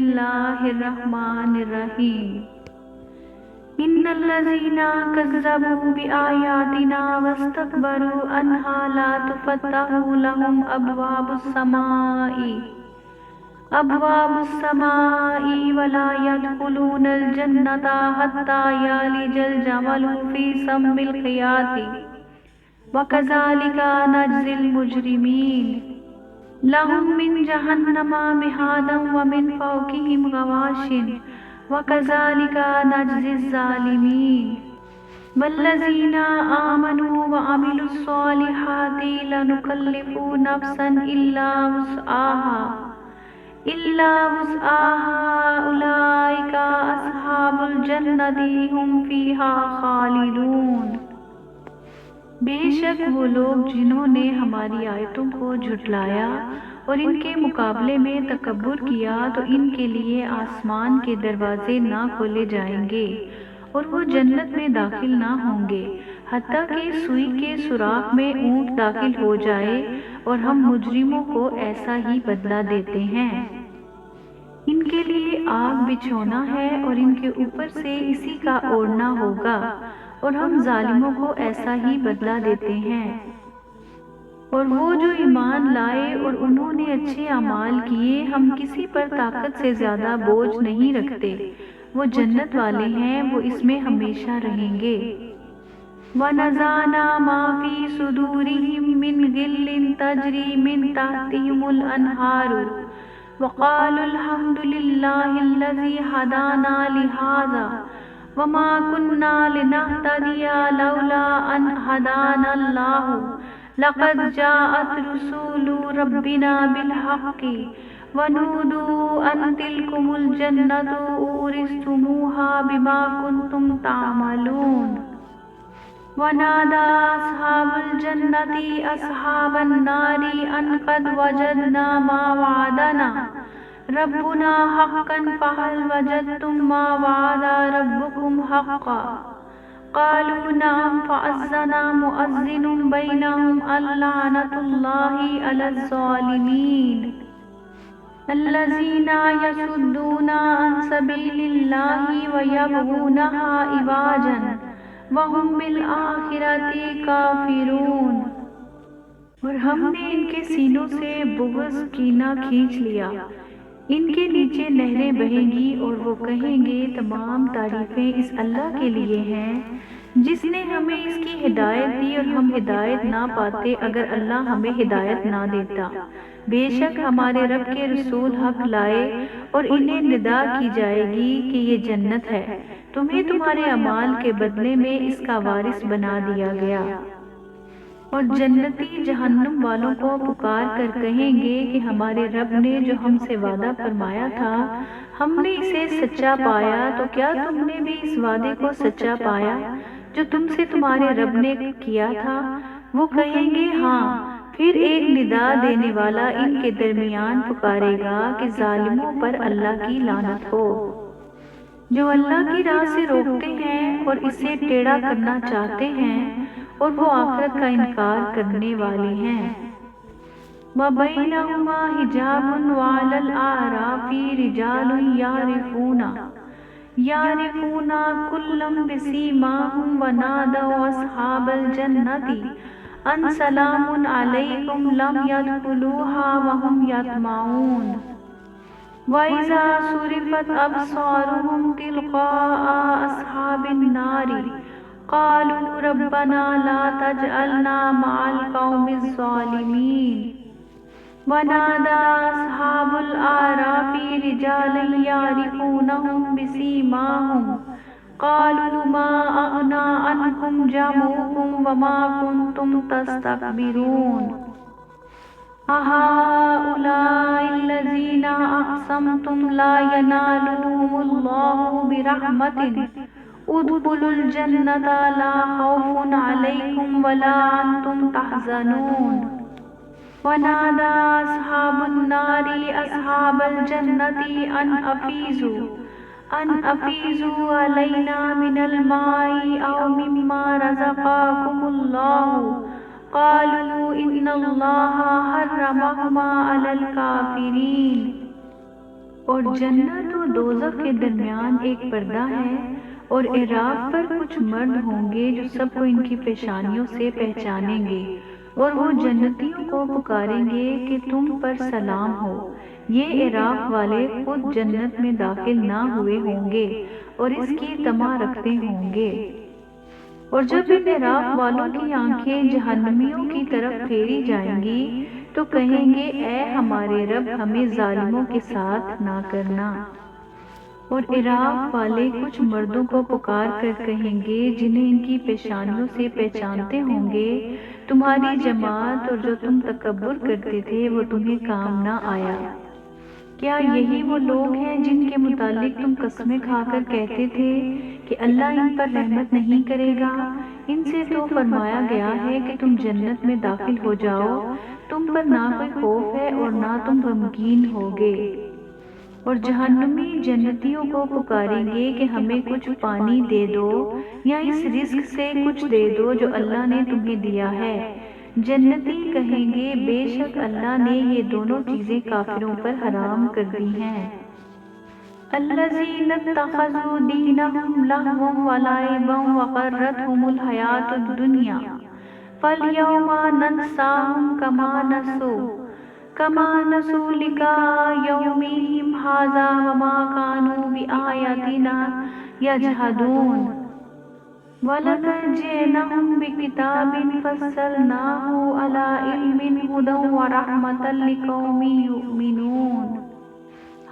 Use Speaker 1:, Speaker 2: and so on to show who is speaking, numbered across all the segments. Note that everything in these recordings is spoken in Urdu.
Speaker 1: اللہ الرحمن الرحیم ان الذین کذبوا بآیاتنا واستکبروا عنہا لا تفتح لهم ابواب السماء ولا يدخلون الجنة حتى يلج الجمل في سم الخياط وكذلك نجزي المجرمين لهم من جهنم مهادا ومن فوقهم غواش وكذلك نجزي الظالمين والذين آمنوا وعملوا الصالحات لنكلف نفسا إلا وسعها أولئك أصحاب الجنة هم فيها خالدون۔ بے شک وہ لوگ جنہوں نے ہماری آیتوں کو جھٹلایا اور ان کے مقابلے میں تکبر کیا تو ان کے لیے آسمان کے دروازے نہ کھولے جائیں گے اور وہ جنت میں داخل نہ ہوں گے حتیٰ کہ سوئی کے سوراخ میں اونٹ داخل ہو جائے، اور ہم مجرموں کو ایسا ہی بدلہ دیتے ہیں۔ ان کے لیے آگ بچھونا ہے اور ان کے اوپر سے اسی کا اوڑھنا ہوگا، اور ہم ظالموں کو ایسا ہی بدلہ دیتے ہیں۔ اور وہ جو ایمان لائے اور انہوں نے اچھے اعمال کیے، ہم کسی پر طاقت سے زیادہ بوجھ نہیں رکھتے، وہ جنت والے ہیں، وہ اس میں ہمیشہ رہیں گے۔ وَنَزَعْنَا مَا فِي صُدُورِهِم مِّن غِلٍّ تَجْرِي مِن تَحْتِهِمُ الْأَنْهَارُ وَقَالُوا الْحَمْدُ لِلَّهِ الَّذِي هَدَانَا لِهَٰذَا وَمَا كُنَّا لِنَهْتَدِيَ لَوْلَا أَنْ هَدَانَا اللَّهُ لَقَدْ جَاءَتْ رُسُلُ رَبِّنَا بِالْحَقِّ وَنُودُوا أَن تِلْكُمُ الْجَنَّةُ أُورِثْتُمُوهَا بِمَا كُنتُمْ تَعْمَلُونَ وَنَادَىٰ أَصْحَابُ الْجَنَّةِ أَصْحَابَ النَّارِ أَن قَدْ وَجَدْنَا مَا وَعَدَنَا رَبُّنَا حَقًّا فَهَلْ وَجَدتُّم مَّا وَعَدَ رَبُّكُمْ حَقًّا قَالُوا نَعَمْ فَأَذَّنَ مُؤَذِّنٌ بَيْنَهُمْ اللَّعْنَةُ اللَّهِ عَلَى الظَّالِمِينَ الَّذِينَ يَصُدُّونَ عَن سَبِيلِ اللَّهِ وَيَبْغُونَهَا عِوَجًا وَهُمْ بِالْآخِرَةِ كَافِرُونَ۔ اور ہم نے ان کے سینوں سے بغض کینہ کھینچ لیا، ان کے نیچے نہریں بہیں گی اور وہ کہیں گے تمام تعریفیں اس اللہ کے لیے ہیں جس نے ہمیں اس کی ہدایت دی، اور ہم ہدایت نہ پاتے اگر اللہ ہمیں ہدایت نہ دیتا۔ بے شک ہمارے رب کے رسول حق لائے اور انہیں ندا کی جائے گی کہ یہ جنت ہے، تمہیں تمہارے اعمال کے بدلے میں اس کا وارث بنا دیا گیا۔ اور جنتی جہنم والوں کو پکار کر کہیں گے کہ ہمارے رب نے جو ہم سے وعدہ فرمایا تھا ہم نے اسے سچا پایا، تو کیا تم نے بھی اس وعدے کو سچا پایا جو تم سے تمہارے رب نے کیا تھا؟ وہ کہیں گے ہاں۔ پھر ایک ندا دینے والا ان کے درمیان پکارے گا کہ ظالموں پر اللہ کی لعنت ہو، جو اللہ کی راہ سے روکتے ہیں اور اسے ٹیڑھا کرنا چاہتے ہیں، اور وہ آخرت کا انکار کرنے والے ہیں۔ وَبَيْنَهُمَا حِجَابٌ وَعَلَى الْأَعْرَافِ رِجَالٌ يَعْرِفُونَ كُلًّا بِسِيمَاهُمْ وَنَادَوْا أَصْحَابَ الْجَنَّةِ أَن سَلَامٌ عَلَيْكُمْ لَمْ يَدْخُلُوهَا وَهُمْ يَطْمَعُونَ وَإِذَا صُرِفَتْ أَبْصَارُهُمْ تِلْقَاءَ أَصْحَابِ النَّارِ قَالُوا رَبَّنَا لَا تَجْعَلْنَا مَعَ الْقَوْمِ الظَّالِمِينَ وَنَادَىٰ أَصْحَابُ الْأَعْرَافِ رِجَالًا يَعْرِفُونَهُم بِسِيمَاهُمْ قَالُوا مَا أَغْنَىٰ عَنكُمْ جَمْعُكُمْ وَمَا كُنتُمْ تَسْتَكْبِرُونَ أَهَٰؤُلَاءِ الَّذِينَ أَقْسَمْتُمْ لَا يَنَالُهُمُ اللَّهُ بِرَحْمَةٍ ادخلوا الجنة لا خوف عليكم ولا أنتم تحزنون ونادى أصحاب النار أصحاب الجنة أن أفيزوا علينا من الماء أو مما رزقكم الله قالوا إن الله حرمهما على الكافرين اور جنت و دوزخ کے درمیان ایک پردہ ہے، اور اعراف پر کچھ مرد ہوں گے جو سب کو ان کی پیشانیوں سے پہچانیں گے، اور وہ جنتیوں کو پکاریں گے کہ تم پر سلام ہو۔ یہ اعراف والے خود جنت میں داخل نہ ہوئے ہوں گے اور اس کی طمع رکھتے ہوں گے۔ اور جب ان اعراف والوں کی آنکھیں جہنمیوں کی طرف پھیری جائیں گی تو کہیں گے اے ہمارے رب، ہمیں ظالموں کے ساتھ نہ کرنا۔ اور اعراف والے کچھ مردوں کو پکار کر کہیں گے جنہیں ان کی پیشانیوں سے پہچانتے ہوں گے، تمہاری جماعت اور جو تم تکبر کرتے تھے وہ تمہیں کام نہ آیا۔ کیا یہی وہ لوگ ہیں جن کے متعلق تم قسمیں کھا کر کہتے تھے کہ اللہ ان پر رحمت نہیں کرے گا؟ ان سے تو فرمایا گیا ہے کہ تم جنت میں داخل ہو جاؤ، تم پر نہ کوئی خوف ہے اور نہ تم غمگین ہوگے۔ اور جہنمی جنتیوں کو پکاریں گے کہ ہمیں کچھ پانی دے دو یا اس رزق سے کچھ دے دو جو اللہ نے تمہیں دیا ہے۔ جنتی کہیں گے بے شک اللہ نے یہ دونوں چیزیں کافروں پر حرام کر دی ہیں۔ الذین اتخذوا دینہم لہوا ولعبا وغرتہم الحیاۃ الدنیا فالیوم ننساہم کما نسوا لقاء یومہم ھذا وما کانوا بآیاتنا یجحدون وَلَقَدْ جِئْنَاهُمْ بِكِتَابٍ فَصَّلْنَاهُ عَلَىٰ عِلْمٍ هُدًى وَرَحْمَةً لِقَوْمٍ يُؤْمِنُونَ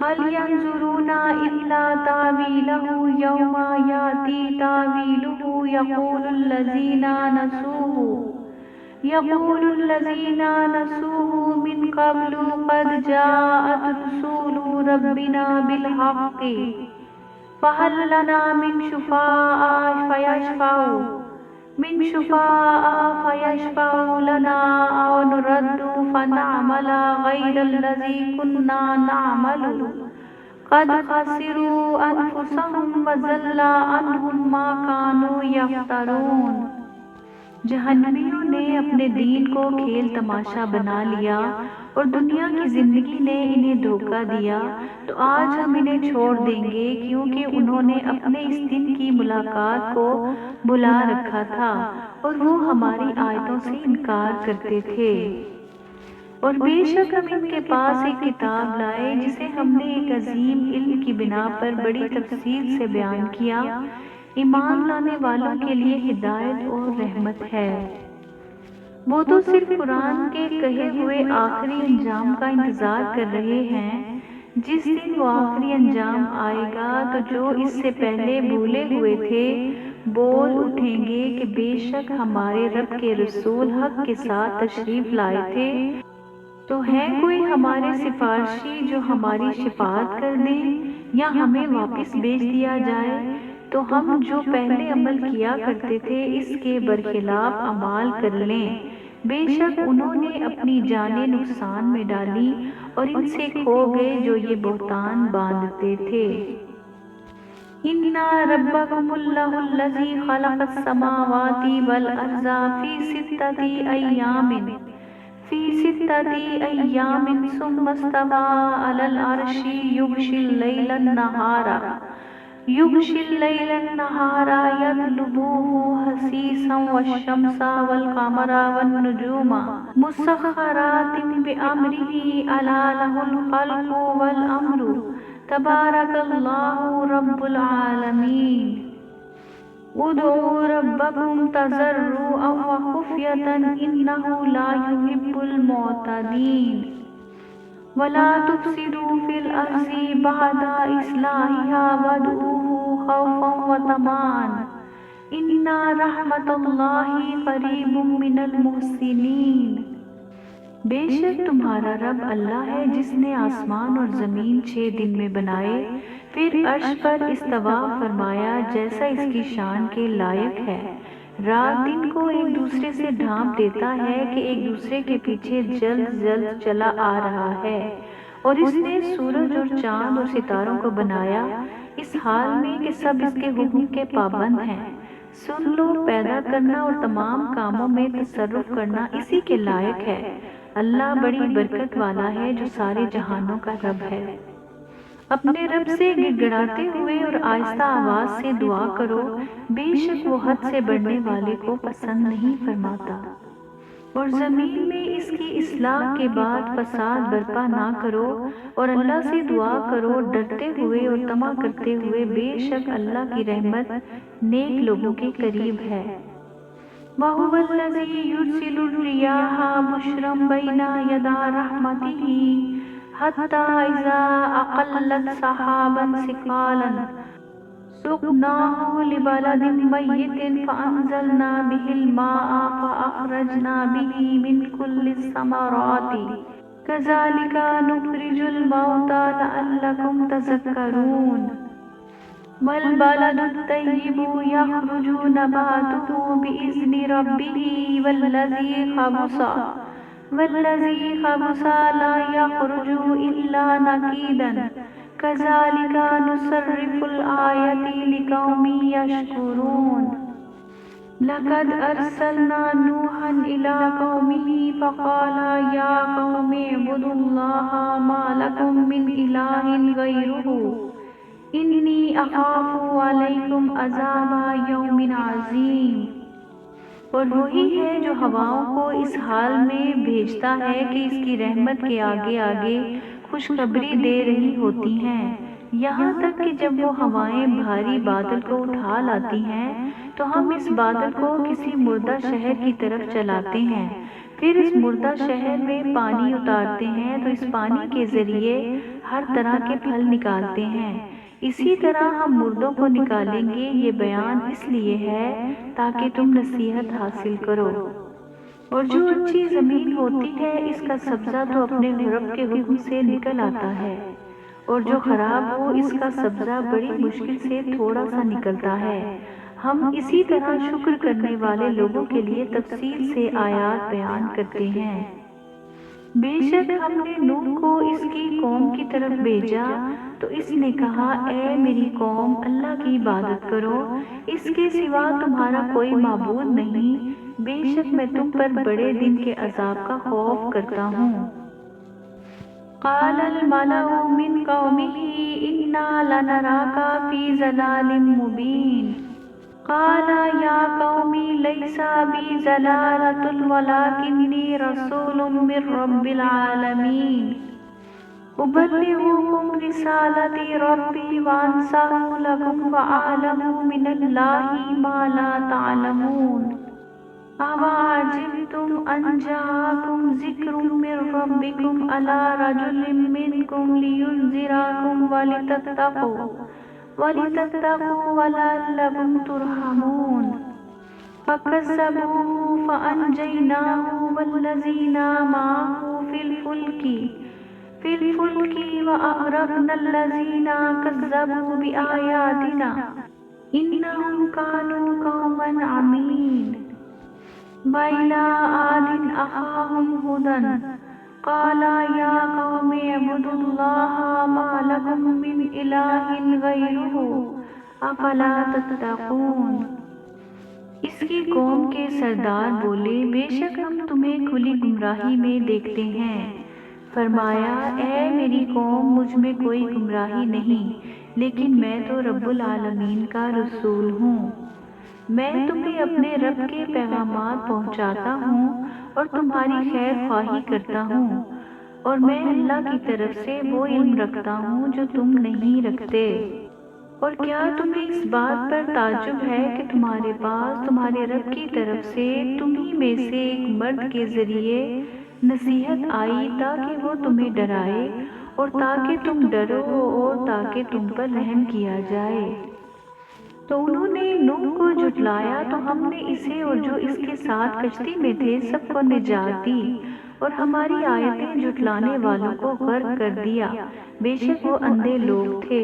Speaker 1: هَلْ يَنظُرُونَ إِلَّا تَأْوِيلَهُ يَوْمَ يَأْتِي تَأْوِيلُهُ يَقُولُ الَّذِينَ نَسُوهُ مِن قَبْلُ قَدْ جَاءَتْ رُسُلُ رَبِّنَا بِالْحَقِّ فَهَلْ لَنَا مِن شُفَعَاءَ فَيَشْفَعُوا لَنَا أَوْ نُرَدُّ فَنَعْمَلَ غَيْرَ الَّذِي كُنَّا نَعْمَلُ قَدْ خَسِرُوا أَنفُسَهُمْ وَضَلَّ عَنْهُم مَّا كَانُوا يَفْتَرُونَ۔ جہنمیوں نے اپنے دین کو کھیل تماشا بنا لیا اور دنیا کی زندگی نے انہیں دھوکہ دیا، تو آج ہم انہیں چھوڑ دیں گے کیونکہ انہوں نے اپنے اس دن کی ملاقات کو بلا رکھا تھا اور وہ ہماری آیتوں سے انکار کرتے تھے۔ اور بے شک ہم ان کے پاس ایک کتاب لائے جسے ہم نے ایک عظیم علم کی بنا پر بڑی تفصیل سے بیان کیا، ایمان لانے والوں کے لیے ہدایت اور رحمت ہے۔ وہ تو صرف قرآن کے کہے ہوئے آخری انجام کا انتظار کر رہے ہیں۔ جس دن وہ آخری انجام آئے گا تو جو اس سے پہلے بھولے ہوئے تھے بول اٹھیں گے کہ بے شک ہمارے رب کے رسول حق کے ساتھ تشریف لائے تھے، تو ہے کوئی ہمارے سفارشی جو ہماری شفاعت کر دیں یا ہمیں واپس بھیج دیا جائے تو ہم جو پہلے عمل کیا کرتے تھے اس کے برخلاف اعمال کر لیں۔ بے شک انہوں نے اپنی جانیں نقصان میں ڈالی اور ان سے کھو گئے جو یہ بہتان باندھتے تھے۔ اِنَّ رَبَّكُمُ اللَّهُ الَّذِي خَلَقَ السَّمَاوَاتِ وَالْأَرْضَ فِي سِتَّةِ أَيَّامٍ ثُمَّ اسْتَوَىٰ عَلَى الْعَرْشِ يُغْشِي اللَّيْلَ النَّهَارَ يَطْلُبُهُ حَثِيثًا وَالشَّمْسَ وَالْقَمَرَ وَالنُّجُومَ مُسَخَّرَاتٍ بِأَمْرِهِ أَلَا لَهُ الْخَلْقُ وَالْأَمْرُ تَبَارَكَ اللَّهُ رَبُّ الْعَالَمِينَ۔ ادعوا ربكم تضرعا وخفية إنه لا يحب المعتدين ولا تفسدوا في الأرض بعد إصلاحها وادعوه خوفا وطمعا إن رحمة الله قريب من المحسنين۔ بے شک تمہارا رب اللہ ہے جس نے آسمان اور زمین 6 دن میں بنائے، پھر عرش پر استوا فرمایا جیسا اس کی شان کے لائق ہے۔ رات دن کو ایک دوسرے سے ڈھانپ دیتا ہے کہ ایک دوسرے کے پیچھے جلد جلد چلا آ رہا ہے، اور اس نے سورج اور چاند اور ستاروں کو بنایا اس حال میں کہ سب اس کے حکم کے پابند ہیں۔ سن لو، پیدا کرنا اور تمام کاموں میں تصرف کرنا اسی کے لائق ہے۔ اللہ بڑی برکت والا ہے جو سارے جہانوں کا رب ہے۔ اپنے رب سے گڑگڑاتے ہوئے اور آہستہ آواز سے دعا کرو، بے شک وہ حد سے بڑھنے والے کو پسند نہیں فرماتا۔ اور زمین میں اس کی اصلاح کے بعد فساد برپا نہ کرو، اور اللہ سے دعا کرو ڈرتے ہوئے اور طمع کرتے ہوئے، بے شک اللہ کی رحمت نیک لوگوں کے قریب ہے۔ وَهُوَ الَّذِي يُرْسِلُ الرِّيَاحَ بُشْرًا بَيْنَ يَدَيْ رَحْمَتِهِ حَتَّى إِذَا أَقَلَّتْ سَحَابًا ثِقَالًا سُقْنَاهُ لِبَلَدٍ مَّيِّتٍ فَأَنزَلْنَا بِهِ الْمَاءَ فَأَخْرَجْنَا بِهِ مِن كُلِّ الثَّمَرَاتِ كَذَلِكَ نُخْرِجُ الْمَوْتَىٰ لَعَلَّكُمْ تَذَكَّرُونَ وَالْبَلَدُ الطَّيِّبُ يَخْرُجُ نَبَاتُهُ بِإِذْنِ رَبِّهِ وَالَّذِي خَبُثَ لَا يَخْرُجُ إِلَّا نَكِيدًا كَذَلِكَ نُصَرِّفُ الْآيَاتِ لِقَوْمٍ يَشْكُرُونَ لَقَدْ أَرْسَلْنَا نُوحًا إِلَىٰ قَوْمِهِ فَقَالَ يَا قَوْمِ اعْبُدُوا اللَّهَ مَا لَكُم مِّنْ إِلَٰهٍ غَيْرُهُ إِنِّي أَخَافُ عَلَيْكُمْ عَذَابَ يَوْمٍ عَظِيمٍ۔ اور وہی ہے جو ہواؤں کو اس حال میں بھیجتا ہے کہ اس کی رحمت کے آگے آگے خوشخبری دے رہی ہوتی ہیں، یہاں تک کہ جب وہ ہوائیں بھاری بادل کو اٹھا لاتی ہیں تو ہم اس بادل کو کسی مردہ شہر کی طرف چلاتے ہیں، پھر اس مردہ شہر میں پانی اتارتے ہیں تو اس پانی کے ذریعے ہر طرح کے پھل نکالتے ہیں، اسی طرح ہم مردوں کو نکالیں گے۔ یہ بیان اس لیے ہے تاکہ تم نصیحت حاصل کرو۔ اور جو اچھی زمین ہوتی ہے اس کا سبزہ تو اپنے رب کے حکم سے نکل آتا ہے، اور جو خراب ہو اس کا سبزہ بڑی مشکل سے تھوڑا سا نکلتا ہے۔ ہم اسی طرح شکر کرنے والے لوگوں کے لیے تفصیل سے آیات بیان کرتے ہیں۔ بے شک ہم نے نوح کو اس کی قوم کی طرف بھیجا تو اس نے کہا، اے میری قوم، اللہ کی عبادت کرو، اس کے سوا تمہارا کوئی معبود نہیں، بے شک میں تم پر بڑے دن کے عذاب کا خوف کرتا ہوں۔ قال الملأ من قومه إنا لنراك في ضلال مبين قال يا قوم ليس بي ضلالة ولكني رسول من رب العالمين أبلغكم رسالة ربي وأنصح لكم وأعلم من الله ما لا تعلمون أَوَعَجِبْتُمْ أَنْ جَاءَكُمْ ذِكْرٌ مِّن رَّبِّكُمْ عَلَىٰ رَجُلٍ مِّنكُمْ لِيُنذِرَكُمْ وَلِتَتَّقُوا وَلَعَلَّكُمْ تُرْحَمُونَ فَكَذَّبُوهُ فَأَنجَيْنَاهُ وَالَّذِينَ مَعَهُ فِي الْفُلْكِ وَأَغْرَقْنَا الَّذِينَ كَذَّبُوا بِآيَاتِنَا إِنَّهُمْ كَانُوا قَوْمًا عَمِينَ وَإِلَىٰ عَادٍ أَخَاهُمْ هُودًا قَالَ يَا قَوْمِ اعْبُدُوا اللَّهَ مَا لَكُم مِّنْ إِلَٰهٍ غَيْرُهُ أَفَلَا تَتَّقُونَ۔ اس کی قوم کے سردار بولے، بے شک ہم تمہیں کھلی گمراہی میں دیکھتے ہیں۔ فرمایا، اے میری قوم، مجھ میں کوئی گمراہی نہیں، لیکن میں تو رب العالمین کا رسول ہوں۔ میں تمہیں اپنے رب کے پیغامات پہنچاتا ہوں اور تمہاری خیر خواہی کرتا ہوں، اور میں اللہ کی طرف سے وہ علم رکھتا ہوں جو تم نہیں رکھتے۔ اور کیا تمہیں اس بات پر تعجب ہے کہ تمہارے پاس تمہارے رب کی طرف سے تمہیں میں سے ایک مرد کے ذریعے نصیحت آئی تاکہ وہ تمہیں ڈرائے اور تاکہ تم ڈرو اور تاکہ تم پر رحم کیا جائے؟ تو انہوں نے نوح کو جھٹلایا تو ہم نے اسے اور جو اس کے ساتھ کشتی میں تھے سب کو نجات دی، اور ہماری آیتیں جھٹلانے والوں کو غرق کر دیا، بے شک وہ اندھے لوگ تھے۔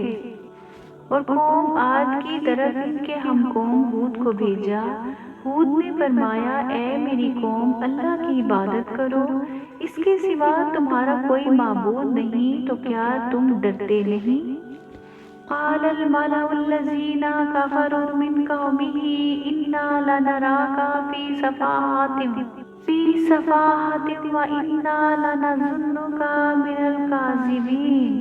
Speaker 1: اور قوم عاد کی طرف ان کے ہم قوم ہود کو بھیجا۔ ہود نے فرمایا، اے میری قوم، اللہ کی عبادت کرو، اس کے سوا تمہارا کوئی معبود نہیں، تو کیا تم ڈرتے نہیں؟ قال الملأ الذين كفروا من قومه إنا لنراك في سفاهة وإنا لنظنك من الكاذبين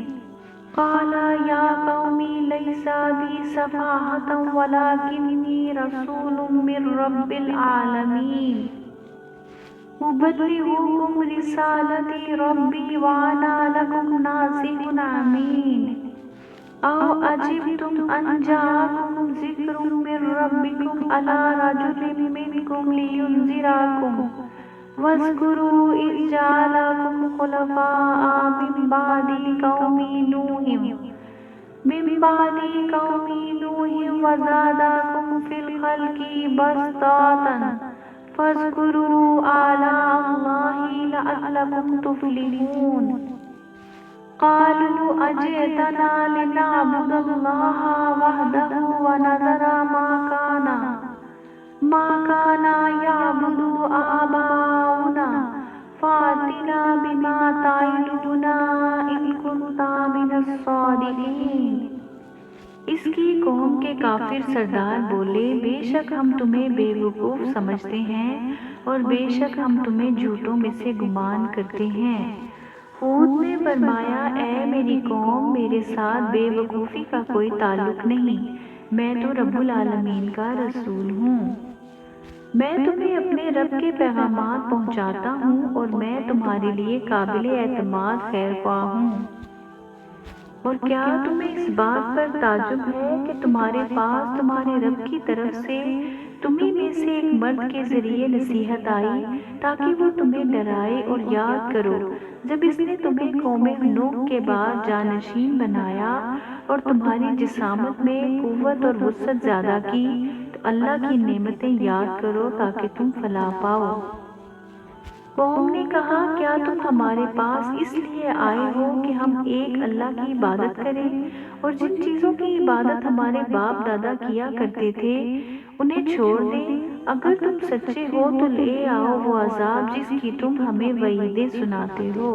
Speaker 1: قال يا قوم ليس بي سفاهة ولكني رسول من رب العالمين أبلغكم رسالة ربي وأنا لكم ناصح أمين أو أجبتم أن جاءكم ذكر من ربكم على رجل منكم لينذركم واذكروا إذ جعلكم خلفاء من بعد قوم نوح وزادكم في الخلق بسطة فاذكروا آلاء الله لعلكم تفلحون قالوا أجئتنا لنعبد الله وحده ونذر ما كان يعبد آباؤنا فأتنا بما تعدنا إن كنت من الصادقين۔ اس کی قوم کے کافر سردار بولے، بے شک ہم تمہیں بے وقوف سمجھتے ہیں اور بے شک ہم تمہیں جھوٹوں میں سے گمان کرتے ہیں۔ ہود نے فرمایا، اے میری قوم، میرے ساتھ بے وقوفی کا کوئی تعلق نہیں، میں تو رب العالمین کا رسول ہوں۔ میں تمہیں اپنے رب کے پیغامات پہنچاتا ہوں اور میں تمہارے لیے قابل اعتماد خیر خواہ ہوں۔ اور کیا تمہیں اس بات پر تعجب ہے کہ تمہارے پاس تمہارے رب کی طرف سے تمہیں میں سے ایک مرد کے ذریعے نصیحت آئی تاکہ وہ تمہیں ڈرائے اور یاد کرو جب اس نے تمہیں قوم نوح کے بعد جانشین بنایا اور تمہاری جسامت میں قوت اور وسعت زیادہ کی، تو اللہ کی نعمتیں یاد کرو تاکہ تم فلاح پاؤ۔ قوم نے کہا، کیا تم ہمارے پاس اس لیے آئے ہو کہ ہم ایک اللہ کی عبادت کریں اور جن چیزوں کی عبادت ہمارے باپ دادا کیا کرتے تھے انہیں چھوڑ دیں؟ اگر تم سچے ہو تو لے آؤ وہ عذاب جس کی تم ہمیں وعیدیں سناتے ہو۔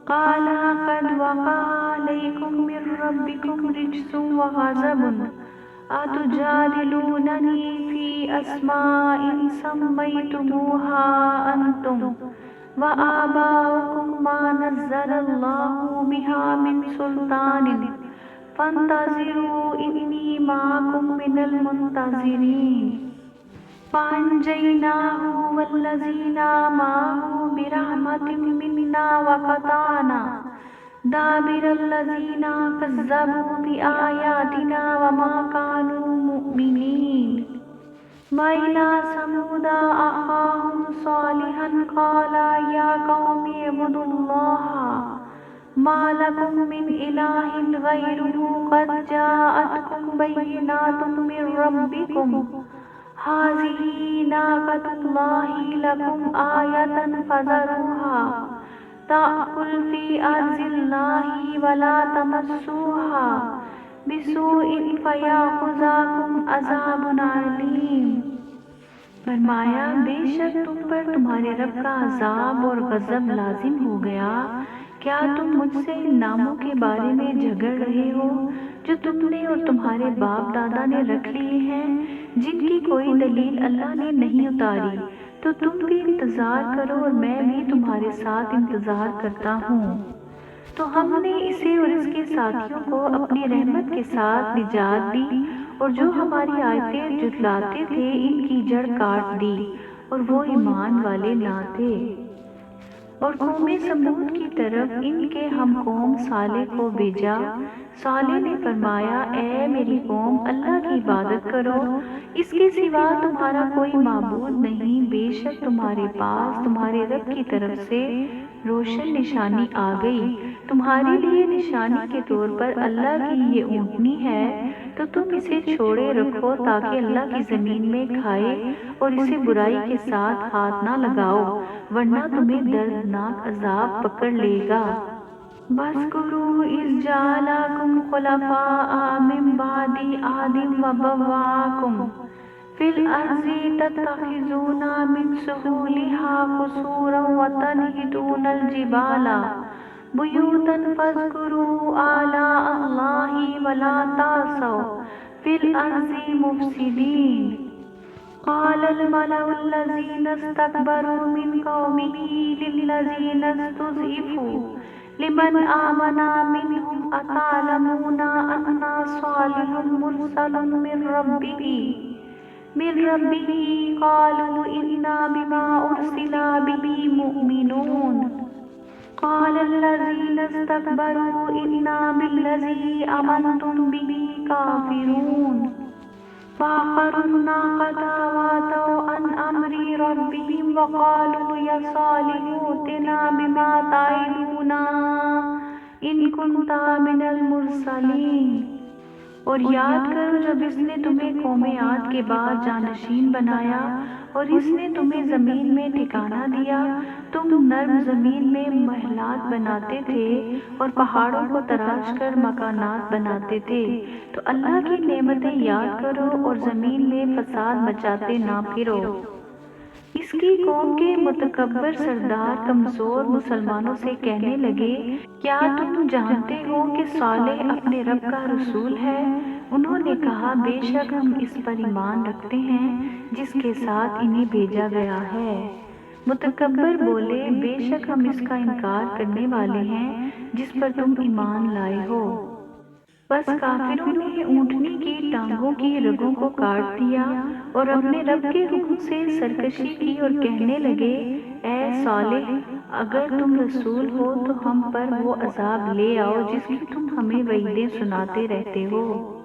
Speaker 1: قال قد وقع عليكم من ربكم رجس وغضب أتجادلونني في أسماء سميتموها أنتم وآباؤكم ما نزل الله بها من سلطان فانتظروا إني معكم من المنتظرين فأنجيناه والذين معه برحمة منا وقطعنا دابر الذين كذبوا بآياتنا وما كانوا مؤمنين وإلى ثمود أخاهم صالحا قال يا قوم اعبدوا الله ما لكم من إله غيره قد جاءتكم بينات من ربكم هذه ناقة الله لكم آية فذروها تأكل في أرض الله ولا تمسوها بسوء فيأخذكم عذاب عليم۔ فرمایا، بے شک تم پر تمہارے رب کا عذاب اور غضب لازم ہو گیا۔ کیا تم مجھ سے ان ناموں کے بارے میں جھگڑ رہے ہو جو تم نے اور تمہارے باپ دادا نے رکھ لیے ہیں، جن کی کوئی دلیل اللہ نے نہیں اتاری؟ تو تم بھی انتظار کرو اور میں بھی تمہارے ساتھ انتظار کرتا ہوں۔ تو ہم نے اسے اور اس کے ساتھیوں کو اپنی رحمت کے ساتھ نجات دی، اور جو ہماری آیتیں جھٹلاتے تھے ان کی جڑ کاٹ دی، اور وہ ایمان والے نہ تھے۔ اور قوم سمود کی طرف ان کے ہم قوم صالح کو بھیجا۔ صالح نے فرمایا، اے میری قوم، اللہ کی عبادت کرو، اس کے سوا تمہارا کوئی معبود نہیں۔ بے شک تمہارے پاس تمہارے رب کی طرف سے روشن نشانی آ گئی۔ تمہارے لیے نشانی کے طور پر اللہ کی یہ اونٹنی ہے، تو تم اسے چھوڑے رکھو تاکہ اللہ کی زمین میں کھائے، اور اسے برائی کے ساتھ ہاتھ نہ لگاؤ ورنہ تمہیں دردناک عذاب پکڑ لے گا۔ وَاذْكُرُوا إِذْ جَعَلَكُمْ خُلَفَاءَ مِن بَعْدِ عَادٍ وَبَوَّأَكُمْ فِي الْأَرْضِ تَتَّخِذُونَ مِن سُهُولِهَا قُصُورًا وَتَنْحِتُونَ الْجِبَالَ بُيُوتًا فَاذْكُرُوا آلَاءَ اللَّهِ وَلَا تَعْثَوْا فِي الْأَرْضِ مُفْسِدِينَ قَالَ الْمَلَأُ الَّذِينَ اسْتَكْبَرُوا مِن قَوْمِهِ لِلَّذِينَ اسْتُضْعِفُوا لمن آمن منهم أتعلمون أن صالح مرسل من ربه قالوا إنا بما أرسل به مؤمنون قال الذين استكبروا إنا بالذي آمنتم به كافرون فعقروا الناقة وعتوا عن أمر ربهم وقالوا يا صالح ائتنا بما تعدنا إن كنت من المرسلين۔ اور یاد کرو جب اس نے تمہیں قوم عاد کے بعد جانشین بنایا اور اس نے تمہیں زمین میں ٹھکانہ دیا، تم نرم زمین میں محلات بناتے تھے اور پہاڑوں کو تراش کر مکانات بناتے تھے، تو اللہ کی نعمتیں یاد کرو اور زمین میں فساد مچاتے نہ پھرو۔ اس کی قوم کے متکبر سردار کمزور مسلمانوں سے کہنے لگے، کیا تم جانتے ہو کہ صالح اپنے رب کا رسول ہے؟ انہوں نے کہا، بے شک ہم اس پر ایمان رکھتے ہیں جس کے ساتھ انہیں بھیجا گیا ہے۔ متکبر بولے، بے شک ہم اس کا انکار کرنے والے ہیں جس پر تم ایمان لائے ہو۔ بس کافروں نے اونٹنی کی ٹانگوں کی رگوں کو کاٹ دیا اور اپنے رب کے حکم سے سرکشی کی اور کہنے لگے، اے صالح، اگر تم رسول ہو تو ہم پر وہ عذاب لے آؤ جس کی تم ہمیں وعیدیں سناتے رہتے ہو۔